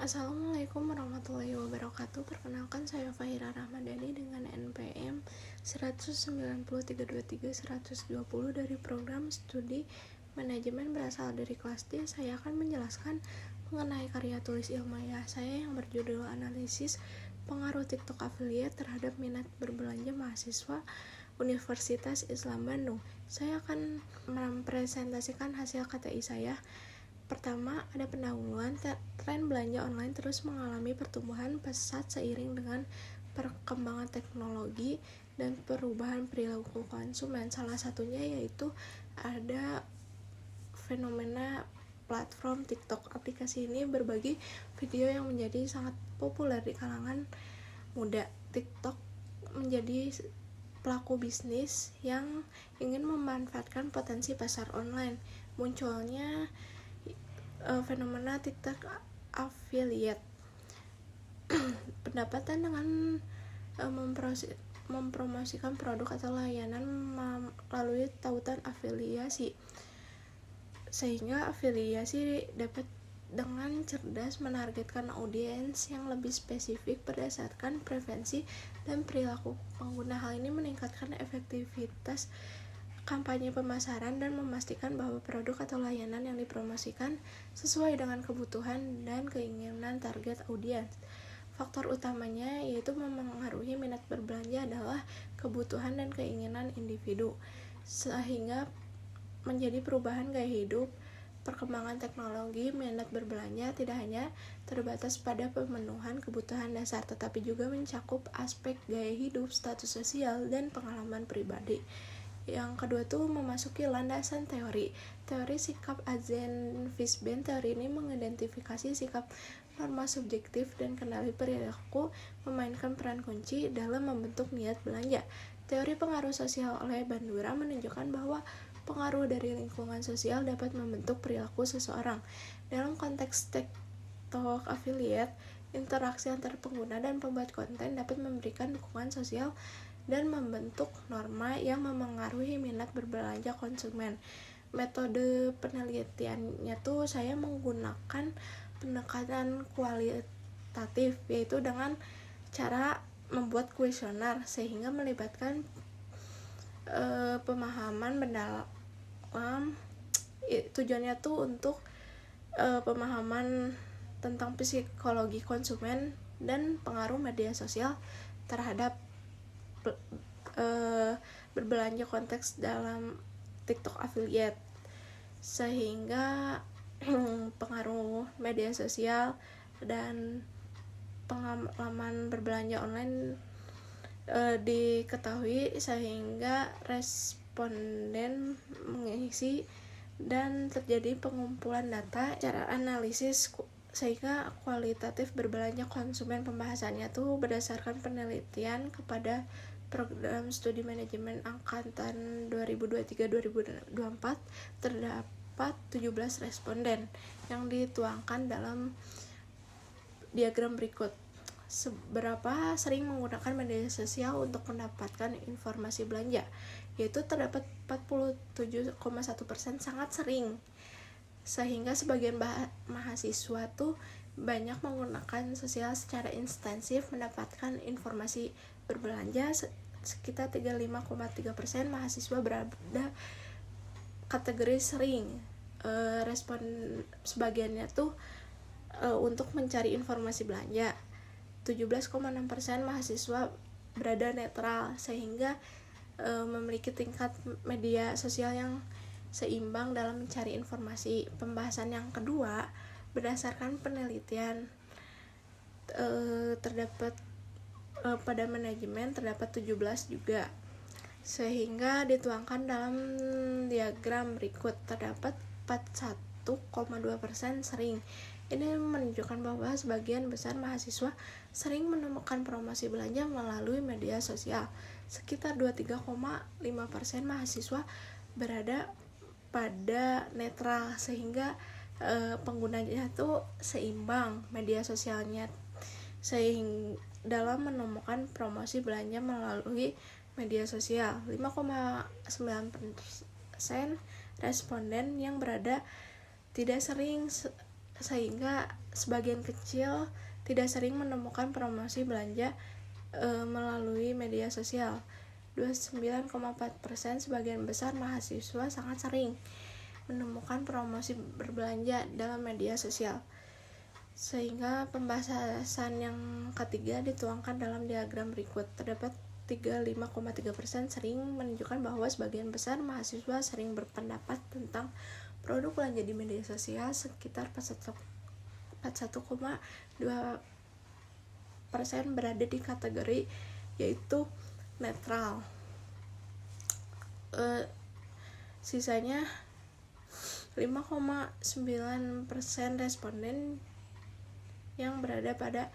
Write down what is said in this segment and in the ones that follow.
Assalamualaikum warahmatullahi wabarakatuh. Perkenalkan, saya Fahira Rahmadani dengan NPM 19323-120 dari program studi manajemen berasal dari kelas D. Saya akan menjelaskan mengenai karya tulis ilmiah saya yang berjudul Analisis Pengaruh TikTok Affiliate terhadap Minat Berbelanja Mahasiswa Universitas Islam Bandung. Saya akan mempresentasikan hasil KTI saya. Pertama, ada pendahuluan. Tren belanja online terus mengalami pertumbuhan pesat seiring dengan perkembangan teknologi dan perubahan perilaku konsumen. Salah satunya yaitu ada fenomena platform TikTok. Aplikasi ini berbagi video yang menjadi sangat populer di kalangan muda. TikTok menjadi pelaku bisnis yang ingin memanfaatkan potensi pasar online. Munculnya fenomena TikTok affiliate. Pendapatan dengan mempromosikan produk atau layanan melalui tautan afiliasi, sehingga afiliasi dapat dengan cerdas menargetkan audiens yang lebih spesifik berdasarkan preferensi dan perilaku pengguna. Hal ini meningkatkan efektivitas kampanye pemasaran dan memastikan bahwa produk atau layanan yang dipromosikan sesuai dengan kebutuhan dan keinginan target audiens. Faktor utamanya yaitu memengaruhi minat berbelanja adalah kebutuhan dan keinginan individu, sehingga menjadi perubahan gaya hidup. Perkembangan teknologi minat berbelanja tidak hanya terbatas pada pemenuhan kebutuhan dasar, tetapi juga mencakup aspek gaya hidup, status sosial, dan pengalaman pribadi. Yang kedua tuh memasuki landasan teori sikap Eisenhower. Teori ini mengidentifikasi sikap norma subjektif dan kendali perilaku memainkan peran kunci dalam membentuk niat belanja. Teori pengaruh sosial oleh Bandura menunjukkan bahwa pengaruh dari lingkungan sosial dapat membentuk perilaku seseorang. Dalam konteks TikTok affiliate, interaksi antar pengguna dan pembuat konten dapat memberikan dukungan sosial dan membentuk norma yang memengaruhi minat berbelanja konsumen. Metode penelitiannya tuh saya menggunakan pendekatan kualitatif, yaitu dengan cara membuat kuesioner sehingga melibatkan pemahaman mendalam. Tujuannya tuh untuk pemahaman tentang psikologi konsumen dan pengaruh media sosial terhadap berbelanja konteks dalam TikTok affiliate, sehingga pengaruh media sosial dan pengalaman berbelanja online diketahui, sehingga responden mengisi dan terjadi pengumpulan data cara analisis sehingga kualitatif berbelanja konsumen. Pembahasannya tuh berdasarkan penelitian kepada program studi manajemen angkatan 2023-2024 terdapat 17 responden yang dituangkan dalam diagram berikut. Seberapa sering menggunakan media sosial untuk mendapatkan informasi belanja, yaitu terdapat 47,1% sangat sering, sehingga sebagian mahasiswa tuh banyak menggunakan sosial secara intensif mendapatkan informasi berbelanja. Sekitar 35,3% mahasiswa berada kategori sering. Respon sebagiannya tuh untuk mencari informasi belanja. 17,6% mahasiswa berada netral, sehingga memiliki tingkat media sosial yang seimbang dalam mencari informasi. Pembahasan yang kedua, berdasarkan penelitian terdapat pada manajemen terdapat 17 juga, sehingga dituangkan dalam diagram berikut. Terdapat 41,2% sering. Ini menunjukkan bahwa sebagian besar mahasiswa sering menemukan promosi belanja melalui media sosial. Sekitar 23,5% mahasiswa berada pada netral, sehingga penggunanya tuh seimbang media sosialnya, sehingga dalam menemukan promosi belanja melalui media sosial. 5,9% responden yang berada tidak sering, sehingga sebagian kecil tidak sering menemukan promosi belanja melalui media sosial. 29,4%. Sebagian besar mahasiswa sangat sering menemukan promosi berbelanja dalam media sosial. Sehingga pembahasan yang ketiga dituangkan dalam diagram berikut. Terdapat 35,3% sering menunjukkan bahwa sebagian besar mahasiswa sering berpendapat tentang produk belanja di media sosial. Sekitar 41,2% berada di kategori yaitu netral. Sisanya 5,9% responden yang berada pada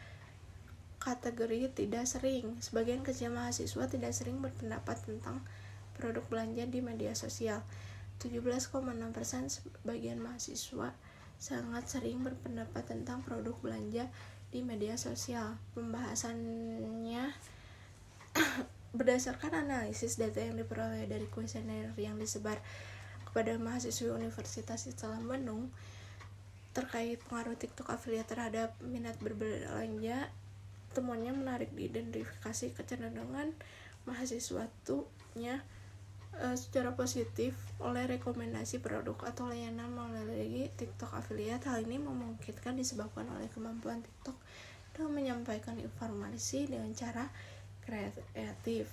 kategori tidak sering. Sebagian kecil mahasiswa tidak sering berpendapat tentang produk belanja di media sosial. 17,6%. Sebagian mahasiswa sangat sering berpendapat tentang produk belanja di media sosial. Pembahasannya berdasarkan analisis data yang diperoleh dari kuesioner yang disebar kepada mahasiswa Universitas Islam Bandung terkait pengaruh TikTok affiliate terhadap minat berbelanja, temuannya menarik. Diidentifikasi kecenderungan mahasiswa secara positif oleh rekomendasi produk atau layanan melalui TikTok affiliate. Hal ini memungkinkan disebabkan oleh kemampuan TikTok dalam menyampaikan informasi dengan cara kreatif,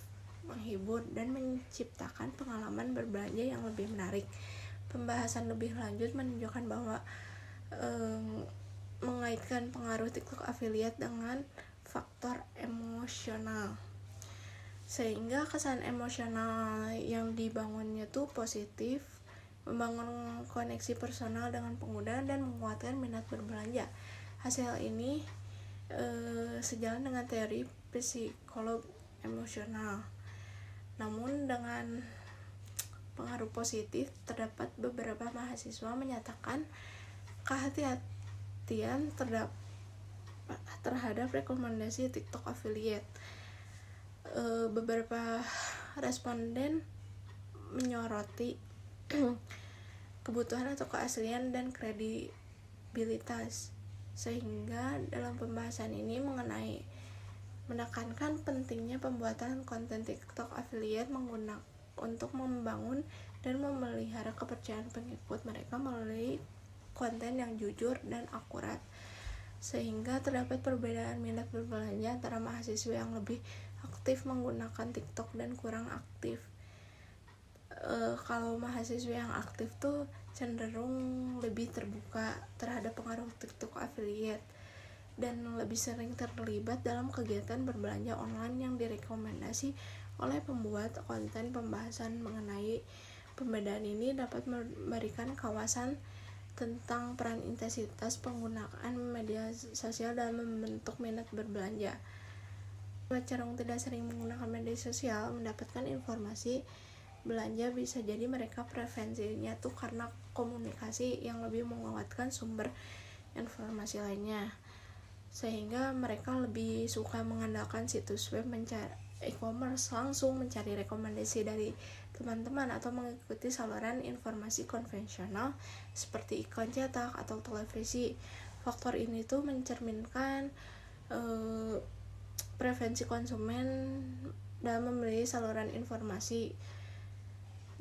menghibur, dan menciptakan pengalaman berbelanja yang lebih menarik. Pembahasan lebih lanjut menunjukkan bahwa mengaitkan pengaruh TikTok affiliate dengan faktor emosional, sehingga kesan emosional yang dibangunnya tuh positif, membangun koneksi personal dengan pengguna dan menguatkan minat berbelanja. Hasil ini sejalan dengan teori psikolog emosional. Namun dengan pengaruh positif, terdapat beberapa mahasiswa menyatakan kehati-hatian terhadap rekomendasi TikTok affiliate. Beberapa responden menyoroti kebutuhan atau keaslian dan kredibilitas, sehingga dalam pembahasan ini menekankan pentingnya pembuatan konten TikTok affiliate untuk membangun dan memelihara kepercayaan pengikut mereka melalui konten yang jujur dan akurat, sehingga terdapat perbedaan minat berbelanja antara mahasiswa yang lebih aktif menggunakan TikTok dan kurang aktif. Kalau mahasiswa yang aktif tuh cenderung lebih terbuka terhadap pengaruh TikTok affiliate dan lebih sering terlibat dalam kegiatan berbelanja online yang direkomendasi oleh pembuat konten. Pembahasan mengenai pembedaan ini dapat memberikan kawasan tentang peran intensitas penggunaan media sosial dalam membentuk minat berbelanja. Cenderung tidak sering menggunakan media sosial mendapatkan informasi belanja, bisa jadi mereka preferensinya tuh karena komunikasi yang lebih menguatkan sumber informasi lainnya, sehingga mereka lebih suka mengandalkan situs web, mencari e-commerce, langsung mencari rekomendasi dari teman-teman, atau mengikuti saluran informasi konvensional seperti iklan cetak atau televisi. Faktor ini tuh mencerminkan preferensi konsumen dalam memilih saluran informasi,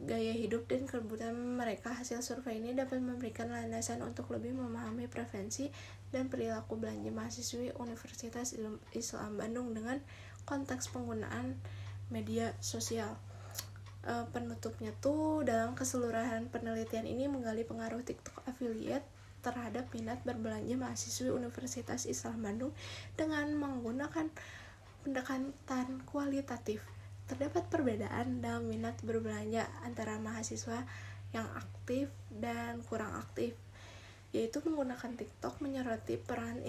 gaya hidup, dan kebutuhan mereka. Hasil survei ini dapat memberikan landasan untuk lebih memahami preferensi dan perilaku belanja mahasiswi Universitas Islam Bandung dengan konteks penggunaan media sosial. Penutupnya tuh, dalam keseluruhan penelitian ini menggali pengaruh TikTok affiliate terhadap minat berbelanja mahasiswi Universitas Islam Bandung dengan menggunakan pendekatan kualitatif. Terdapat perbedaan dalam minat berbelanja antara mahasiswa yang aktif dan kurang aktif, yaitu menggunakan TikTok menyoroti peran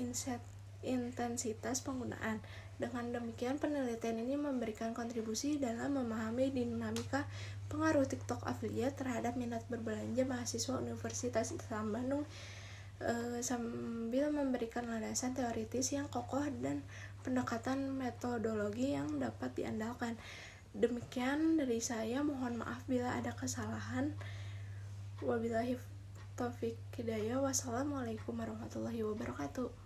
intensitas penggunaan. Dengan demikian, penelitian ini memberikan kontribusi dalam memahami dinamika pengaruh TikTok affiliate terhadap minat berbelanja mahasiswa Universitas Islam Bandung, sambil memberikan landasan teoritis yang kokoh dan pendekatan metodologi yang dapat diandalkan. Demikian dari saya, mohon maaf bila ada kesalahan. Wabillahi taufik hidayah. Wassalamualaikum warahmatullahi wabarakatuh.